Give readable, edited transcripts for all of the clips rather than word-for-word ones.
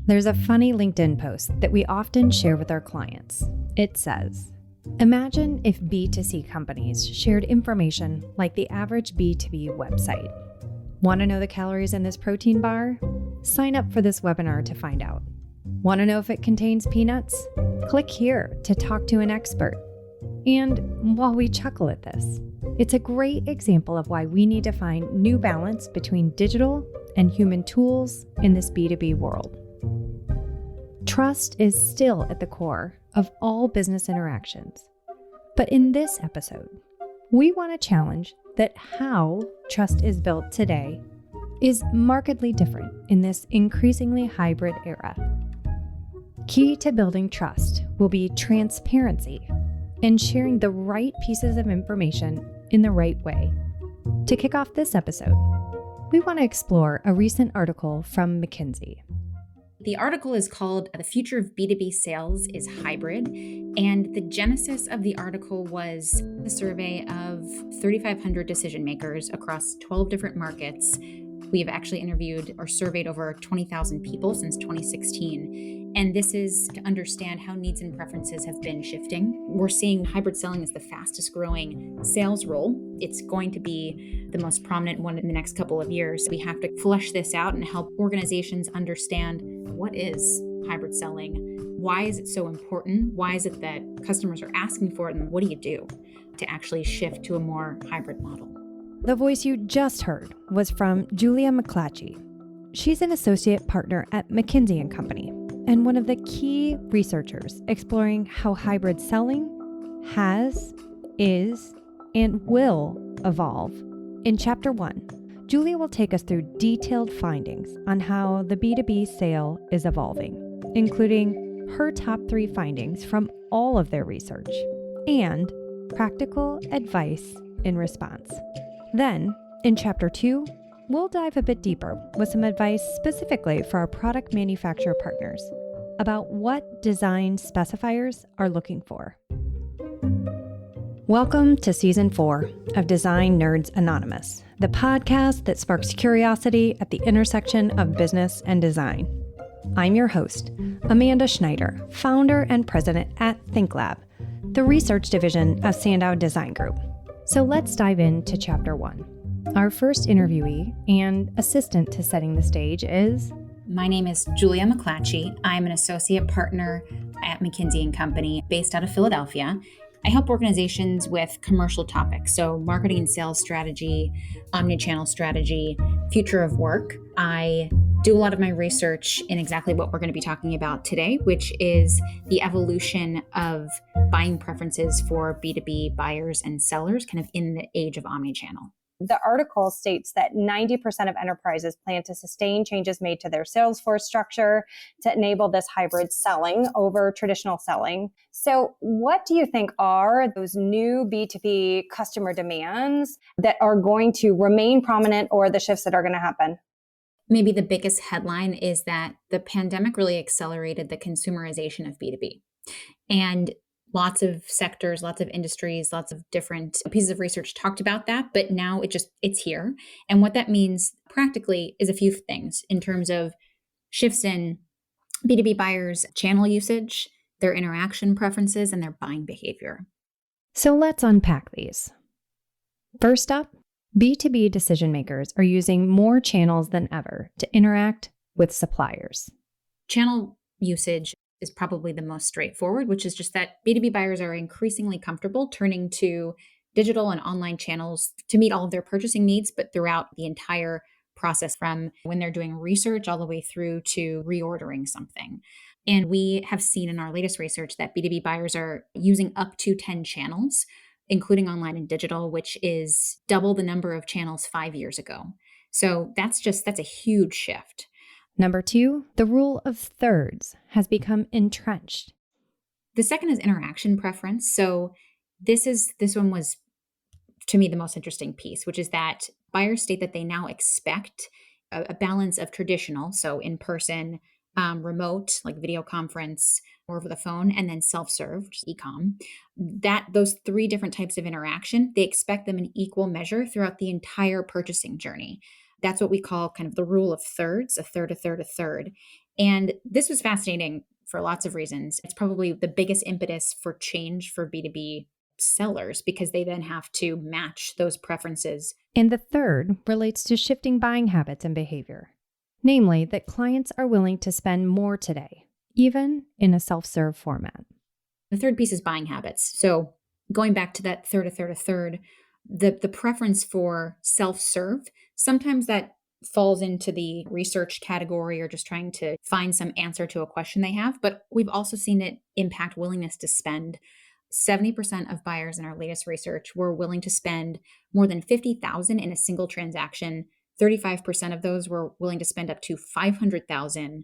There's a funny LinkedIn post that we often share with our clients. It says, imagine if B2C companies shared information like the average B2B website. Want to know the calories in this protein bar? Sign up for this webinar to find out. Want to know if it contains peanuts? Click here to talk to an expert. And while we chuckle at this, it's a great example of why we need to find new balance between digital and human tools in this B2B world. Trust is still at the core of all business interactions. But in this episode, we want to challenge that how trust is built today is markedly different in this increasingly hybrid era. Key to building trust will be transparency and sharing the right pieces of information in the right way. To kick off this episode, we want to explore a recent article from McKinsey. The article is called "The Future of B2B Sales is Hybrid," and the genesis of the article was a survey of 3,500 decision makers across 12 different markets. We've actually interviewed or surveyed over 20,000 people since 2016. And this is to understand how needs and preferences have been shifting. We're seeing hybrid selling as the fastest growing sales role. It's going to be the most prominent one in the next couple of years. We have to flesh this out and help organizations understand what is hybrid selling. Why is it so important? Why is it that customers are asking for it? And what do you do to actually shift to a more hybrid model? The voice you just heard was from Julia McClatchy. She's an associate partner at McKinsey & Company and one of the key researchers exploring how hybrid selling has, is, and will evolve. In Chapter 1, Julia will take us through detailed findings on how the B2B sale is evolving, including her top 3 findings from all of their research and practical advice in response. Then, in Chapter 2, we'll dive a bit deeper with some advice specifically for our product manufacturer partners about what design specifiers are looking for. Welcome to Season 4 of Design Nerds Anonymous, the podcast that sparks curiosity at the intersection of business and design. I'm your host, Amanda Schneider, founder and president at ThinkLab, the research division of SANDOW Design Group. So let's dive into Chapter 1. Our first interviewee and assistant to setting the stage is... My name is Julia McClatchy. I'm an associate partner at McKinsey & Company based out of Philadelphia. I help organizations with commercial topics, so marketing and sales strategy, omnichannel strategy, future of work. I do a lot of my research in exactly what we're going to be talking about today, which is the evolution of buying preferences for B2B buyers and sellers kind of in the age of omnichannel. The article states that 90% of enterprises plan to sustain changes made to their sales force structure to enable this hybrid selling over traditional selling. So what do you think are those new B2B customer demands that are going to remain prominent, or the shifts that are going to happen? Maybe the biggest headline is that the pandemic really accelerated the consumerization of B2B. And lots of sectors, lots of industries, lots of different pieces of research talked about that, but now it's here. And what that means practically is a few things in terms of shifts in B2B buyers' channel usage, their interaction preferences, and their buying behavior. So let's unpack these. First up, B2B decision makers are using more channels than ever to interact with suppliers. Channel usage is probably the most straightforward, which is just that B2B buyers are increasingly comfortable turning to digital and online channels to meet all of their purchasing needs, but throughout the entire process from when they're doing research all the way through to reordering something. And we have seen in our latest research that B2B buyers are using up to 10 channels, including online and digital, which is double the number of channels 5 years ago. So that's a huge shift. Number 2, the rule of thirds has become entrenched. The second is interaction preference. So this one was, to me, the most interesting piece, which is that buyers state that they now expect a balance of traditional, so in-person, remote, like video conference or over the phone, and then self-serve, e-com. Those 3 different types of interaction, they expect them in equal measure throughout the entire purchasing journey. That's what we call kind of the rule of thirds, a third, a third, a third. And this was fascinating for lots of reasons. It's probably the biggest impetus for change for B2B sellers because they then have to match those preferences. And the third relates to shifting buying habits and behavior, namely that clients are willing to spend more today, even in a self-serve format. The third piece is buying habits. So going back to that third, the preference for self-serve, sometimes that falls into the research category or just trying to find some answer to a question they have. But we've also seen it impact willingness to spend. 70% of buyers in our latest research were willing to spend more than $50,000 in a single transaction. 35% of those were willing to spend up to $500,000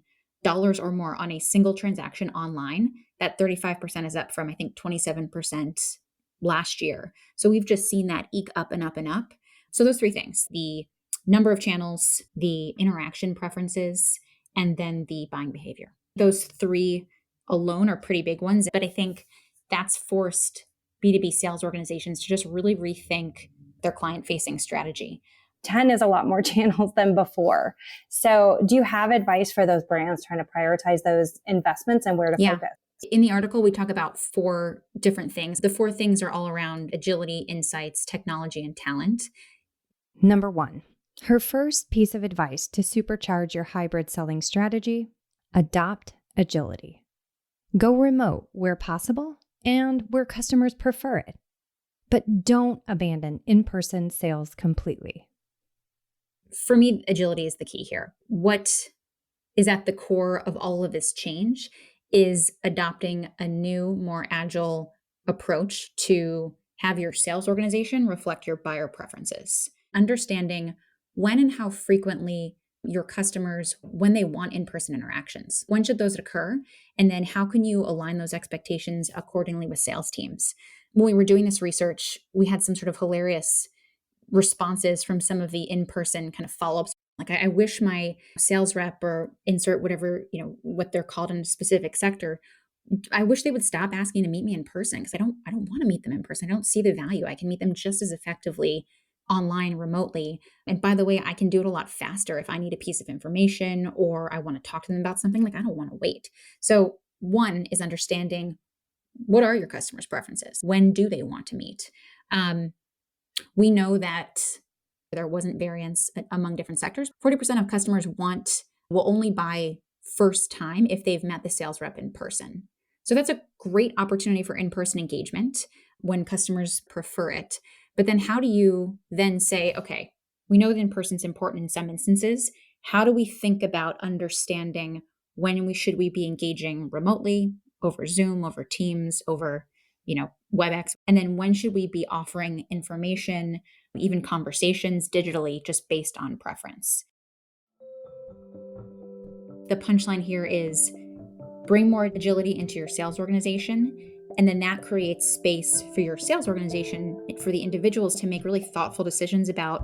or more on a single transaction online. That 35% is up from, I think, 27% last year. So we've just seen that eke up and up and up. So those three things, the number of channels, the interaction preferences, and then the buying behavior. Those three alone are pretty big ones, but I think that's forced B2B sales organizations to just really rethink their client-facing strategy. 10 is a lot more channels than before. So do you have advice for those brands trying to prioritize those investments and where to focus? In the article, we talk about 4 different things. The 4 things are all around agility, insights, technology, and talent. Number 1, her first piece of advice to supercharge your hybrid selling strategy: adopt agility. Go remote where possible and where customers prefer it. But don't abandon in-person sales completely. For me, agility is the key here. What is at the core of all of this change is adopting a new, more agile approach to have your sales organization reflect your buyer preferences. Understanding when and how frequently your customers, when they want in-person interactions, when should those occur? And then how can you align those expectations accordingly with sales teams? When we were doing this research, we had some sort of hilarious responses from some of the in-person kind of follow-ups. Like, I wish my sales rep, or insert whatever, what they're called in a specific sector, I wish they would stop asking to meet me in person, because I don't want to meet them in person. I don't see the value. I can meet them just as effectively online, remotely. And by the way, I can do it a lot faster if I need a piece of information or I want to talk to them about something. Like, I don't want to wait. So one is understanding, what are your customers' preferences? When do they want to meet? We know that there wasn't variance among different sectors. 40% of customers will only buy first time if they've met the sales rep in person. So that's a great opportunity for in-person engagement when customers prefer it. But then how do you then say, okay, we know that in-person is important in some instances. How do we think about understanding when should we be engaging remotely, over Zoom, over Teams, over WebEx? And then when should we be offering information, even conversations digitally, just based on preference? The punchline here is bring more agility into your sales organization. And then that creates space for your sales organization, for the individuals to make really thoughtful decisions about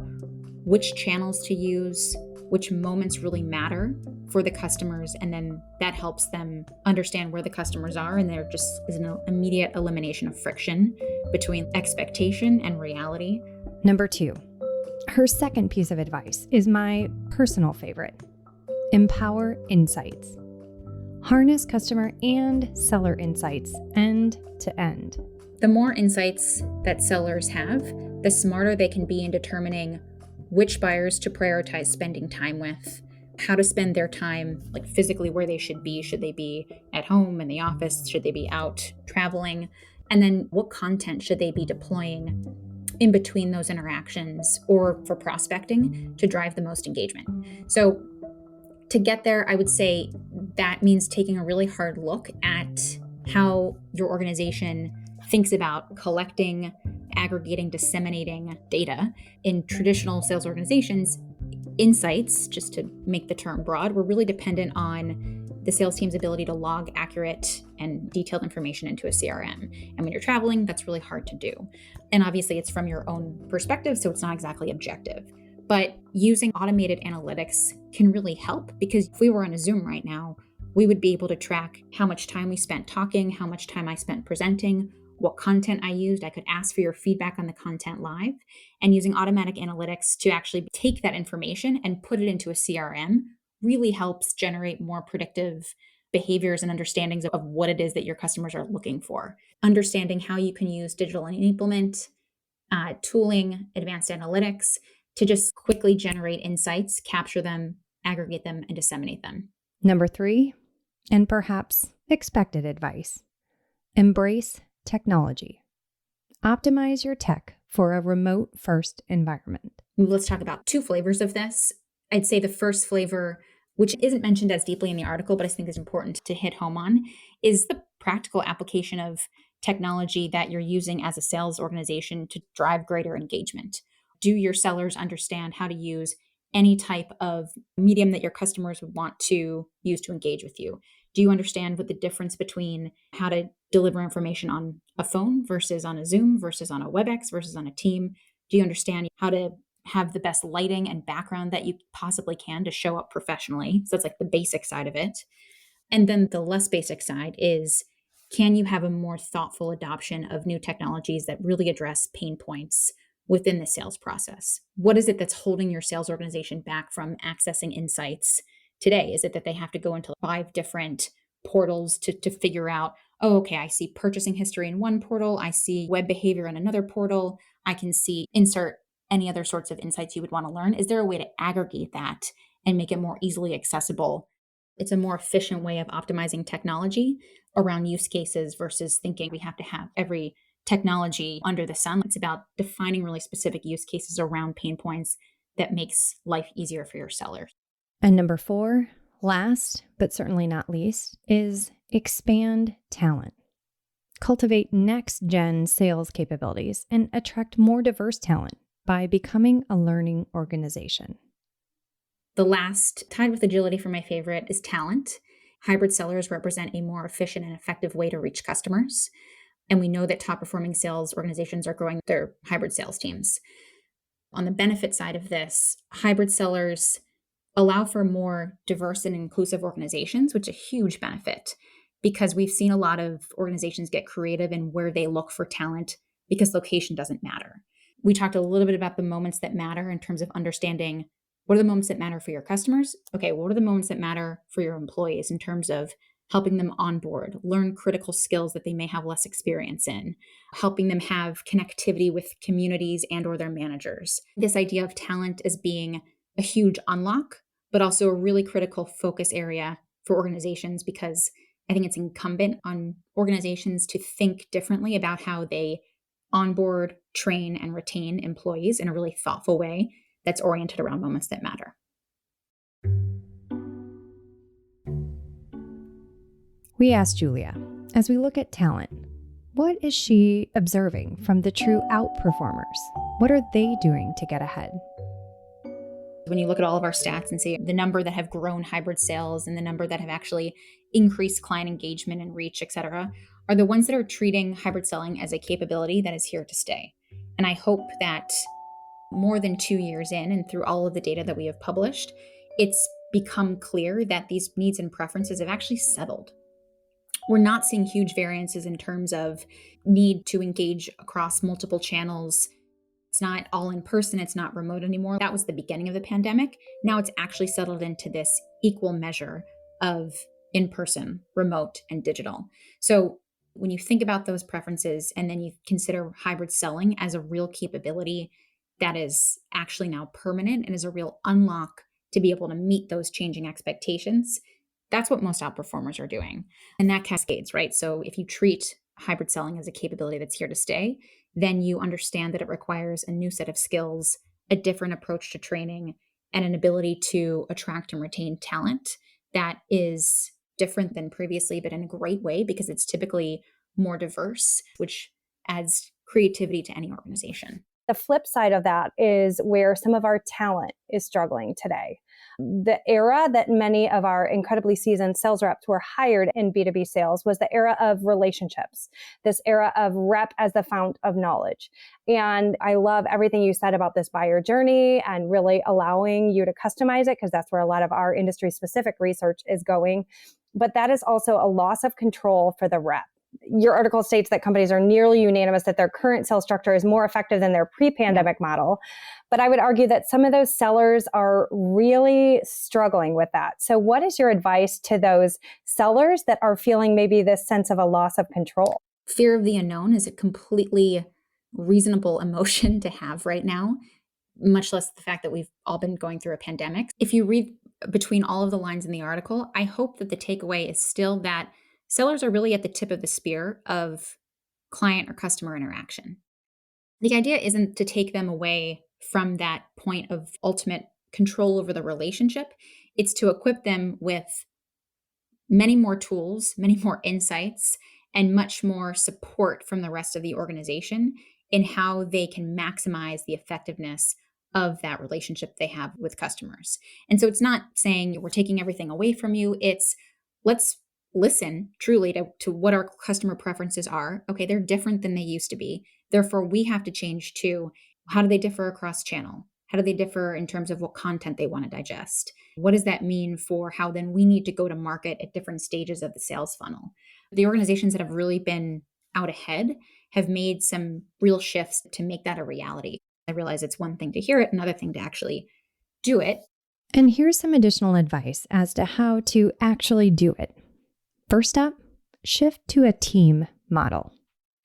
which channels to use, which moments really matter for the customers. And then that helps them understand where the customers are. And there just is an immediate elimination of friction between expectation and reality. Number 2, her second piece of advice is my personal favorite: empower insights. Harness customer and seller insights end to end. The more insights that sellers have, the smarter they can be in determining which buyers to prioritize spending time with, how to spend their time, like physically where they should be. Should they be at home, in the office? Should they be out traveling? And then what content should they be deploying in between those interactions or for prospecting to drive the most engagement? So to get there, I would say that means taking a really hard look at how your organization thinks about collecting, aggregating, disseminating data. In traditional sales organizations, insights, just to make the term broad, were really dependent on the sales team's ability to log accurate and detailed information into a CRM. And when you're traveling, that's really hard to do. And obviously it's from your own perspective, so it's not exactly objective. But using automated analytics can really help, because if we were on a Zoom right now, we would be able to track how much time we spent talking, how much time I spent presenting, what content I used. I could ask for your feedback on the content live, and using automatic analytics to actually take that information and put it into a CRM really helps generate more predictive behaviors and understandings of what it is that your customers are looking for. Understanding how you can use digital enablement, tooling, advanced analytics to just quickly generate insights, capture them, aggregate them, and disseminate them. Number 3, and perhaps expected advice: embrace technology. Optimize your tech for a remote-first environment. Let's talk about 2 flavors of this. I'd say the first flavor, which isn't mentioned as deeply in the article, but I think is important to hit home on, is the practical application of technology that you're using as a sales organization to drive greater engagement. Do your sellers understand how to use any type of medium that your customers would want to use to engage with you? Do you understand what the difference between how to deliver information on a phone versus on a Zoom versus on a WebEx versus on a team? Do you understand how to have the best lighting and background that you possibly can to show up professionally? So that's like the basic side of it. And then the less basic side is, can you have a more thoughtful adoption of new technologies that really address pain points within the sales process? What is it that's holding your sales organization back from accessing insights today? Is it that they have to go into 5 different portals to figure out, oh, okay, I see purchasing history in one portal, I see web behavior in another portal, I can see insert any other sorts of insights you would want to learn? Is there a way to aggregate that and make it more easily accessible? It's a more efficient way of optimizing technology around use cases versus thinking we have to have every technology under the sun. It's about defining really specific use cases around pain points that makes life easier for your sellers. And number 4, last but certainly not least, is expand talent. Cultivate next-gen sales capabilities and attract more diverse talent by becoming a learning organization. The last, tied with agility for my favorite, is talent. Hybrid sellers represent a more efficient and effective way to reach customers. And we know that top-performing sales organizations are growing their hybrid sales teams. On the benefit side of this, hybrid sellers allow for more diverse and inclusive organizations, which is a huge benefit because we've seen a lot of organizations get creative in where they look for talent because location doesn't matter. We talked a little bit about the moments that matter in terms of understanding what are the moments that matter for your customers? Okay, what are the moments that matter for your employees in terms of helping them onboard, learn critical skills that they may have less experience in, helping them have connectivity with communities and or their managers. This idea of talent as being a huge unlock, but also a really critical focus area for organizations because I think it's incumbent on organizations to think differently about how they onboard, train, and retain employees in a really thoughtful way that's oriented around moments that matter. We asked Julia, as we look at talent, what is she observing from the true outperformers? What are they doing to get ahead? When you look at all of our stats and see the number that have grown hybrid sales and the number that have actually increased client engagement and reach, et cetera, are the ones that are treating hybrid selling as a capability that is here to stay. And I hope that more than 2 years in and through all of the data that we have published, it's become clear that these needs and preferences have actually settled. We're not seeing huge variances in terms of need to engage across multiple channels. It's not all in person, it's not remote anymore. That was the beginning of the pandemic. Now it's actually settled into this equal measure of in-person, remote, and digital. So when you think about those preferences and then you consider hybrid selling as a real capability that is actually now permanent and is a real unlock to be able to meet those changing expectations, that's what most outperformers are doing. And that cascades, right? So if you treat hybrid selling as a capability that's here to stay, then you understand that it requires a new set of skills, a different approach to training, and an ability to attract and retain talent that is different than previously, but in a great way because it's typically more diverse, which adds creativity to any organization. The flip side of that is where some of our talent is struggling today. The era that many of our incredibly seasoned sales reps were hired in B2B sales was the era of relationships, this era of rep as the fount of knowledge. And I love everything you said about this buyer journey and really allowing you to customize it because that's where a lot of our industry specific research is going. But that is also a loss of control for the rep. Your article states that companies are nearly unanimous that their current sales structure is more effective than their pre-pandemic model. But I would argue that some of those sellers are really struggling with that. So what is your advice to those sellers that are feeling maybe this sense of a loss of control? Fear of the unknown is a completely reasonable emotion to have right now, much less the fact that we've all been going through a pandemic. If you read between all of the lines in the article, I hope that the takeaway is still that sellers are really at the tip of the spear of client or customer interaction. The idea isn't to take them away from that point of ultimate control over the relationship. It's to equip them with many more tools, many more insights, and much more support from the rest of the organization in how they can maximize the effectiveness of that relationship they have with customers. And so it's not saying we're taking everything away from you. It's let's listen truly to what our customer preferences are. Okay, they're different than they used to be. Therefore, we have to change too. How do they differ across channel? How do they differ in terms of what content they want to digest? What does that mean for how then we need to go to market at different stages of the sales funnel? The organizations that have really been out ahead have made some real shifts to make that a reality. I realize it's one thing to hear it, another thing to actually do it. And here's some additional advice as to how to actually do it. First up, shift to a team model.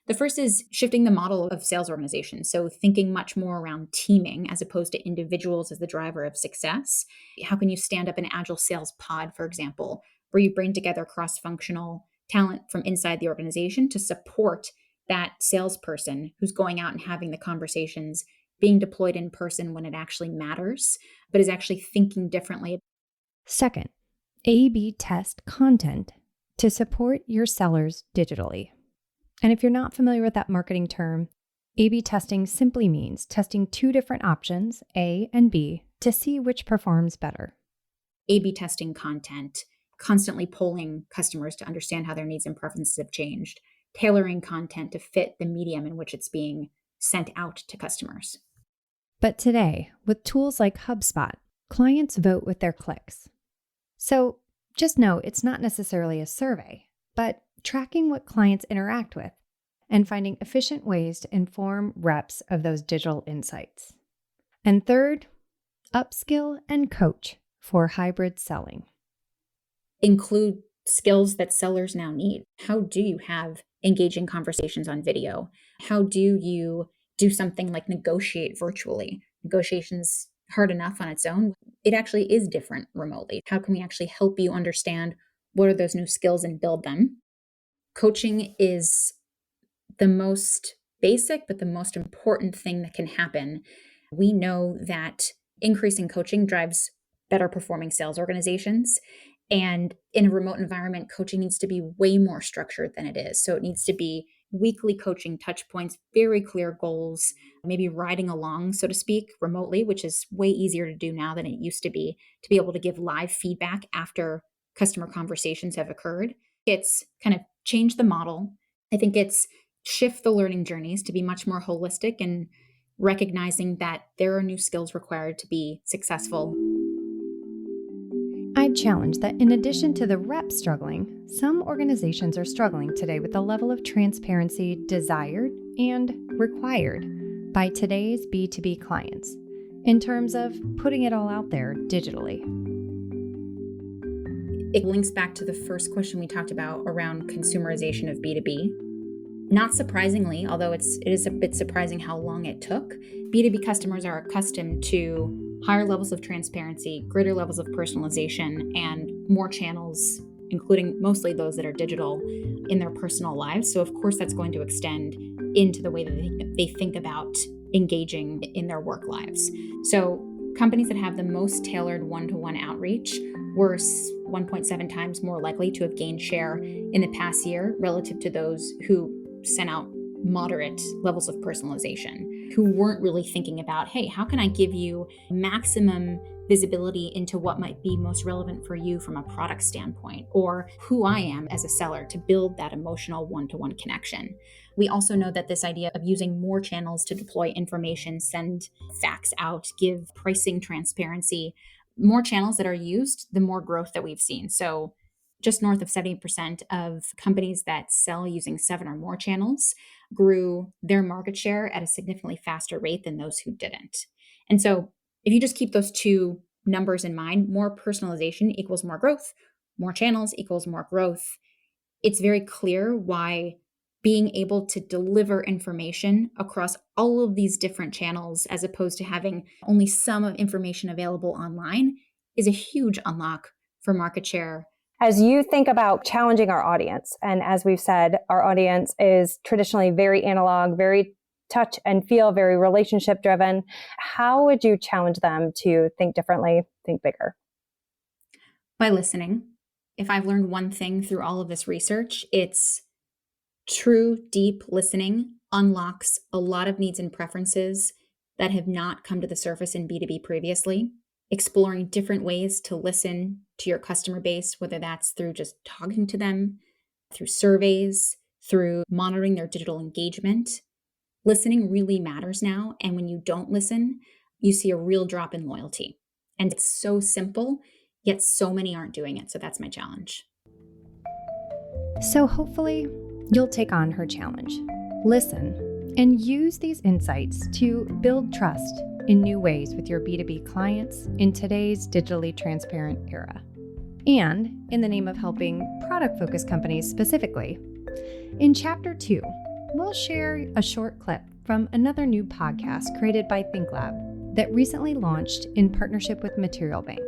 The first is shifting the model of sales organizations. So thinking much more around teaming as opposed to individuals as the driver of success. How can you stand up an agile sales pod, for example, where you bring together cross-functional talent from inside the organization to support that salesperson who's going out and having the conversations, being deployed in person when it actually matters, but is actually thinking differently. Second, A/B test content to support your sellers digitally. And if you're not familiar with that marketing term, A/B testing simply means testing two different options, A and B, to see which performs better. A/B testing content, constantly polling customers to understand how their needs and preferences have changed, tailoring content to fit the medium in which it's being sent out to customers. But today, with tools like HubSpot, clients vote with their clicks. So just know it's not necessarily a survey, but tracking what clients interact with and finding efficient ways to inform reps of those digital insights. And third, upskill and coach for hybrid selling. Include skills that sellers now need. How do you have engaging conversations on video? How do you do something like negotiate virtually? Negotiation's hard enough on its own. It actually is different remotely. How can we actually help you understand what are those new skills and build them? Coaching is the most basic, but the most important thing that can happen. We know that increasing coaching drives better performing sales organizations. And in a remote environment, coaching needs to be way more structured than it is. So it needs to be weekly coaching touch points, very clear goals, maybe riding along, so to speak, remotely, which is way easier to do now than it used to be able to give live feedback after customer conversations have occurred. It's kind of change the model. I think it's shift the learning journeys to be much more holistic and recognizing that there are new skills required to be successful. I'd challenge that in addition to the rep struggling, some organizations are struggling today with the level of transparency desired and required by today's B2B clients in terms of putting it all out there digitally. It links back to the first question we talked about around consumerization of B2B. Not surprisingly, although it is a bit surprising how long it took, B2B customers are accustomed to higher levels of transparency, greater levels of personalization, and more channels, including mostly those that are digital, in their personal lives. So of course that's going to extend into the way that they think about engaging in their work lives. So companies that have the most tailored one-to-one outreach were 1.7 times more likely to have gained share in the past year relative to those who sent out moderate levels of personalization, who weren't really thinking about, hey, how can I give you maximum visibility into what might be most relevant for you from a product standpoint, or who I am as a seller to build that emotional one-to-one connection. We also know that this idea of using more channels to deploy information, send facts out, give pricing transparency, more channels that are used, the more growth that we've seen. So just north of 70% of companies that sell using 7 or more channels grew their market share at a significantly faster rate than those who didn't. And so if you just keep those two numbers in mind, more personalization equals more growth, more channels equals more growth. It's very clear why being able to deliver information across all of these different channels, as opposed to having only some of information available online, is a huge unlock for market share. As you think about challenging our audience, and as we've said, our audience is traditionally very analog, very touch and feel, very relationship driven. How would you challenge them to think differently, think bigger? By listening. If I've learned one thing through all of this research, it's true, deep listening unlocks a lot of needs and preferences that have not come to the surface in B2B previously. Exploring different ways to listen to your customer base, whether that's through just talking to them, through surveys, through monitoring their digital engagement. Listening really matters now. And when you don't listen, you see a real drop in loyalty. And it's so simple, yet so many aren't doing it. So that's my challenge. So hopefully you'll take on her challenge. Listen and use these insights to build trust in new ways with your B2B clients in today's digitally transparent era. And in the name of helping product-focused companies specifically, in Chapter 2, we'll share a short clip from another new podcast created by ThinkLab that recently launched in partnership with Material Bank.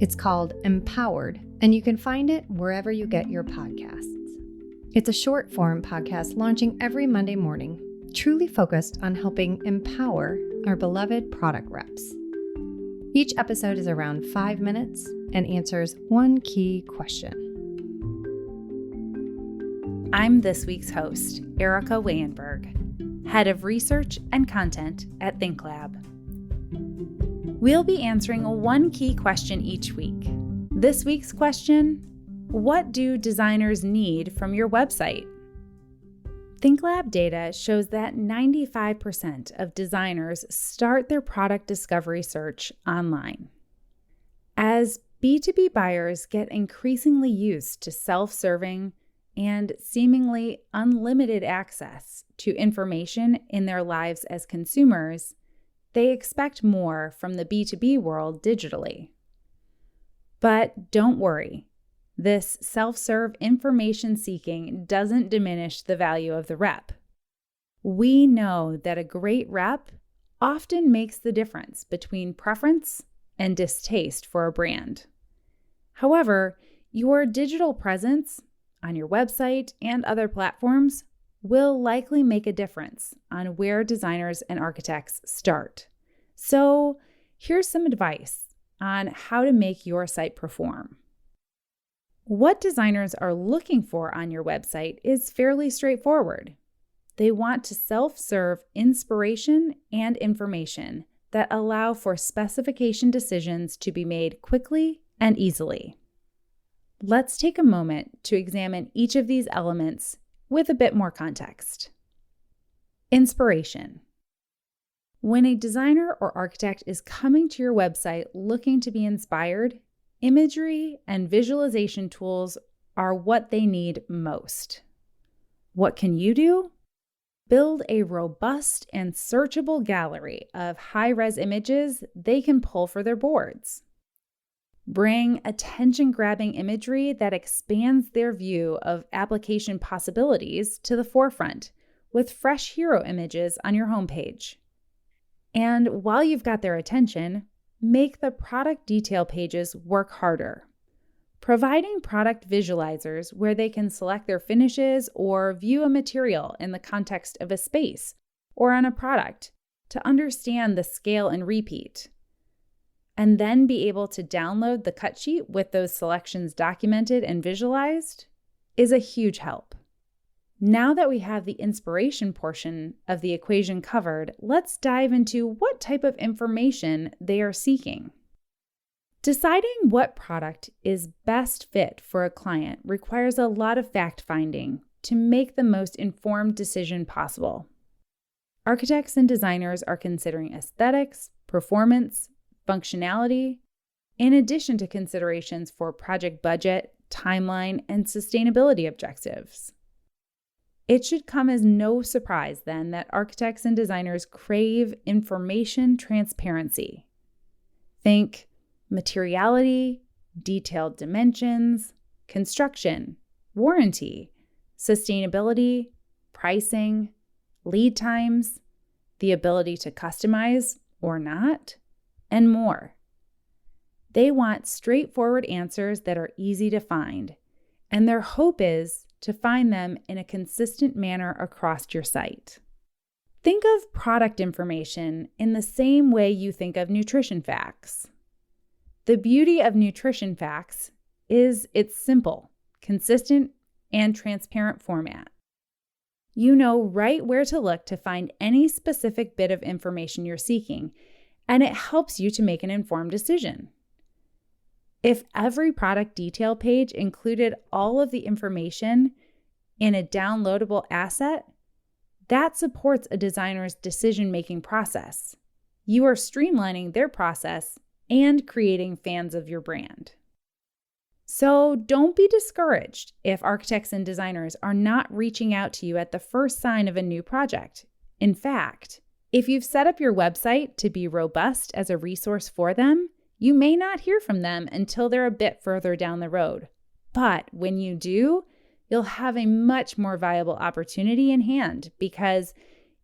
It's called MPowered, and you can find it wherever you get your podcasts. It's a short-form podcast launching every Monday morning, truly focused on helping empower our beloved product reps. Each episode is around 5 minutes and answers one key question. I'm this week's host, Erica Weyenberg, Head of Research and Content at ThinkLab. We'll be answering one key question each week. This week's question: what do designers need from your website? ThinkLab data shows that 95% of designers start their product discovery search online. As B2B buyers get increasingly used to self-serving and seemingly unlimited access to information in their lives as consumers, they expect more from the B2B world digitally. But don't worry. This self-serve information seeking doesn't diminish the value of the rep. We know that a great rep often makes the difference between preference and distaste for a brand. However, your digital presence on your website and other platforms will likely make a difference on where designers and architects start. So, here's some advice on how to make your site perform. What designers are looking for on your website is fairly straightforward. They want to self-serve inspiration and information that allow for specification decisions to be made quickly and easily. Let's take a moment to examine each of these elements with a bit more context. Inspiration. When a designer or architect is coming to your website looking to be inspired, imagery and visualization tools are what they need most. What can you do? Build a robust and searchable gallery of high-res images they can pull for their boards. Bring attention-grabbing imagery that expands their view of application possibilities to the forefront with fresh hero images on your homepage. And while you've got their attention, make the product detail pages work harder. Providing product visualizers where they can select their finishes or view a material in the context of a space or on a product to understand the scale and repeat. And then be able to download the cut sheet with those selections documented and visualized is a huge help. Now that we have the inspiration portion of the equation covered, let's dive into what type of information they are seeking. Deciding what product is best fit for a client requires a lot of fact-finding to make the most informed decision possible. Architects and designers are considering aesthetics, performance, functionality, in addition to considerations for project budget, timeline, and sustainability objectives. It should come as no surprise then that architects and designers crave information transparency. Think materiality, detailed dimensions, construction, warranty, sustainability, pricing, lead times, the ability to customize or not, and more. They want straightforward answers that are easy to find, and their hope is to find them in a consistent manner across your site. Think of product information in the same way you think of nutrition facts. The beauty of nutrition facts is its simple, consistent, and transparent format. You know right where to look to find any specific bit of information you're seeking, and it helps you to make an informed decision. If every product detail page included all of the information in a downloadable asset, that supports a designer's decision-making process. You are streamlining their process and creating fans of your brand. So don't be discouraged if architects and designers are not reaching out to you at the first sign of a new project. In fact, if you've set up your website to be robust as a resource for them, you may not hear from them until they're a bit further down the road. But when you do, you'll have a much more viable opportunity in hand because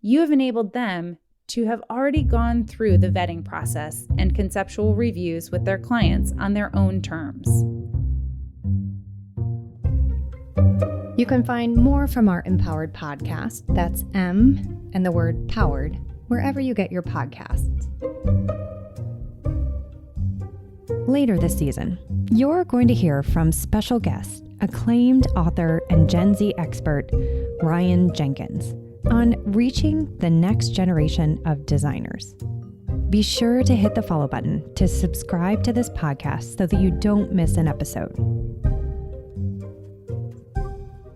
you have enabled them to have already gone through the vetting process and conceptual reviews with their clients on their own terms. You can find more from our MPowered podcast, that's M and the word powered, wherever you get your podcasts. Later this season, you're going to hear from special guest, acclaimed author and Gen Z expert, Ryan Jenkins, on reaching the next generation of designers. Be sure to hit the follow button to subscribe to this podcast so that you don't miss an episode.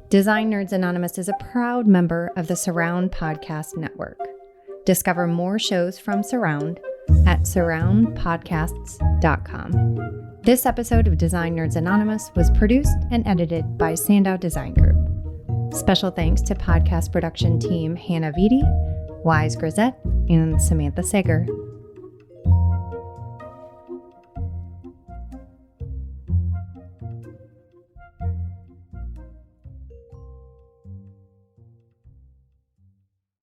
Design Nerds Anonymous is a proud member of the Surround Podcast Network. Discover more shows from Surround at surroundpodcasts.com. This episode of Design Nerds Anonymous was produced and edited by SANDOW Design Group. Special thanks to podcast production team Hannah Viti, Wize Grazette, and Samantha Sager.